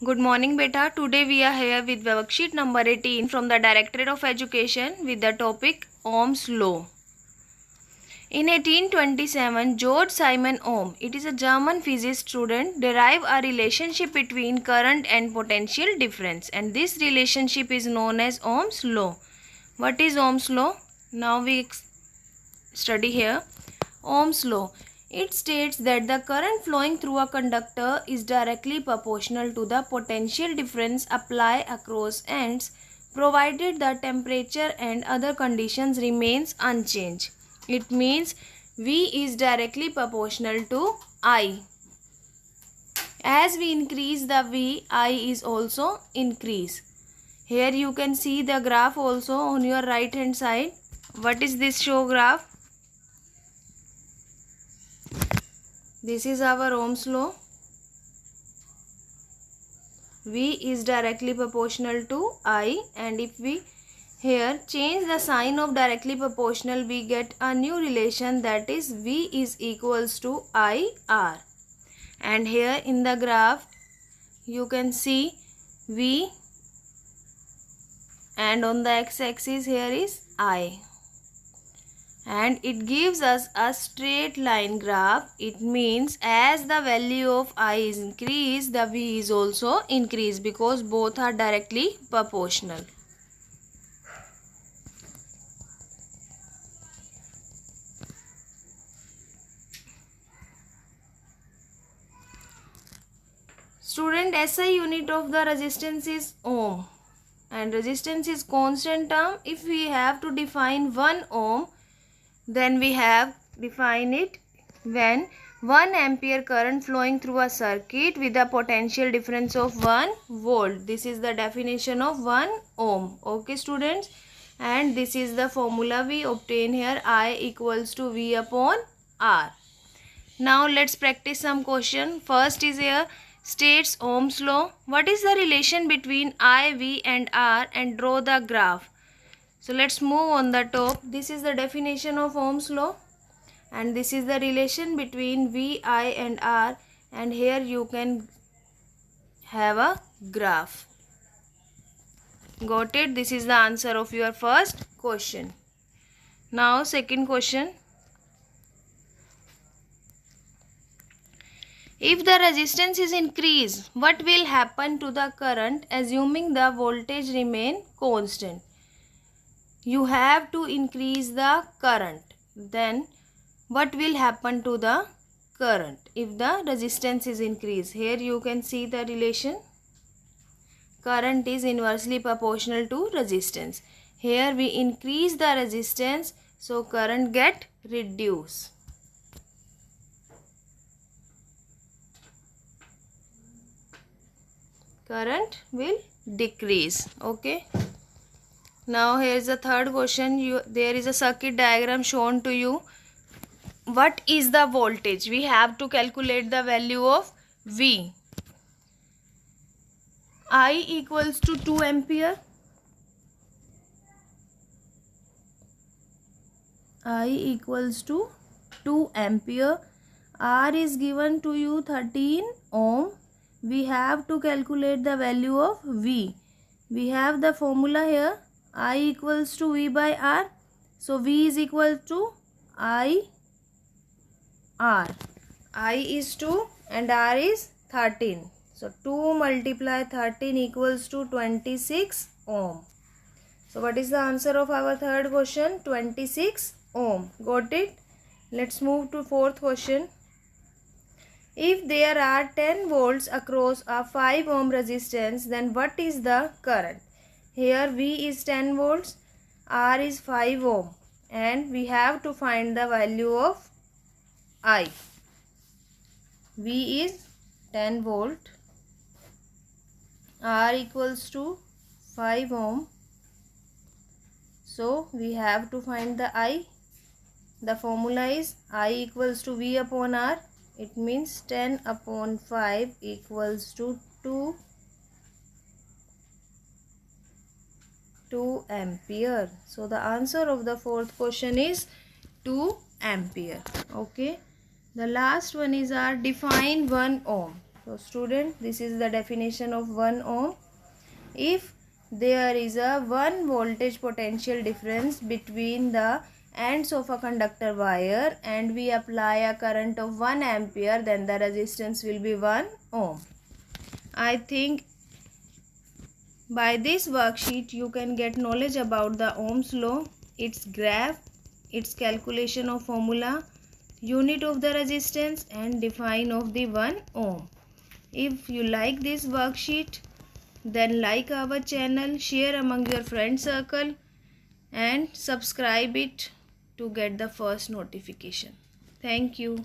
Good morning, beta. Today we are here with worksheet number 18 from the Directorate of Education with the topic Ohm's Law. In 1827, George Simon Ohm, it is a German physics student, derived a relationship between current and potential difference, and this relationship is known as Ohm's Law. What is Ohm's Law? Now we study here. Ohm's law. It states that the current flowing through a conductor is directly proportional to the potential difference applied across ends, provided the temperature and other conditions remains unchanged. It means V is directly proportional to I. As we increase the V, I is also increase. Here you can see the graph also on your right hand side. What is this show graph? This is our Ohm's law. V is directly proportional to I, and if we here change the sign of directly proportional, we get a new relation, that is V is equals to IR. And here in the graph you can see V, and on the x-axis here is I. And it gives us a straight line graph. It means as the value of I is increased, the V is also increased, because both are directly proportional. Student, SI unit of the resistance is ohm, and resistance is constant term. If we have to define 1 ohm, then we have define it when 1 ampere current flowing through a circuit with a potential difference of 1 volt. This is the definition of 1 ohm. Okay students, and this is the formula we obtain here, I equals to V upon R. Now let's practice some question. First is here, states Ohm's law. What is the relation between I, V and R, and draw the graph. So let's move on the top. This is the definition of Ohm's law, and this is the relation between V, I and R, and here you can have a graph. Got it? This is the answer of your first question. Now second question. If the resistance is increased, what will happen to the current assuming the voltage remain constant? You have to increase the current. Then what will happen to the current if the resistance is increased? Here you can see the relation. Current is inversely proportional to resistance. Here we increase the resistance, so current get reduced. Current will decrease. Okay. Now here is the third question. There is a circuit diagram shown to you. What is the voltage? We have to calculate the value of V. I equals to 2 ampere. I equals to 2 ampere. R is given to you 13 ohm. We have to calculate the value of V. We have the formula here. I equals to V by R. So V is equal to I R. I is 2 and R is 13. So 2 multiply 13 equals to 26 ohm. So what is the answer of our third question? 26 ohm. Got it? Let's move to fourth question. If there are 10 volts across a 5 ohm resistance, then what is the current? Here V is 10 volts, R is 5 ohm, and we have to find the value of I. V is 10 volt, R equals to 5 ohm. So we have to find the I. The formula is I equals to V upon R. It means 10 upon 5 equals to 2 ampere. So the answer of the fourth question is 2 ampere. Okay. The last one is our define 1 ohm. So student, this is the definition of 1 ohm. If there is a 1 voltage potential difference between the ends of a conductor wire and we apply a current of 1 ampere, then the resistance will be 1 ohm. I think by this worksheet you can get knowledge about the Ohm's law, its graph, its calculation of formula, unit of the resistance and define of the 1 ohm. If you like this worksheet, then like our channel, share among your friend circle and subscribe it to get the first notification. Thank you.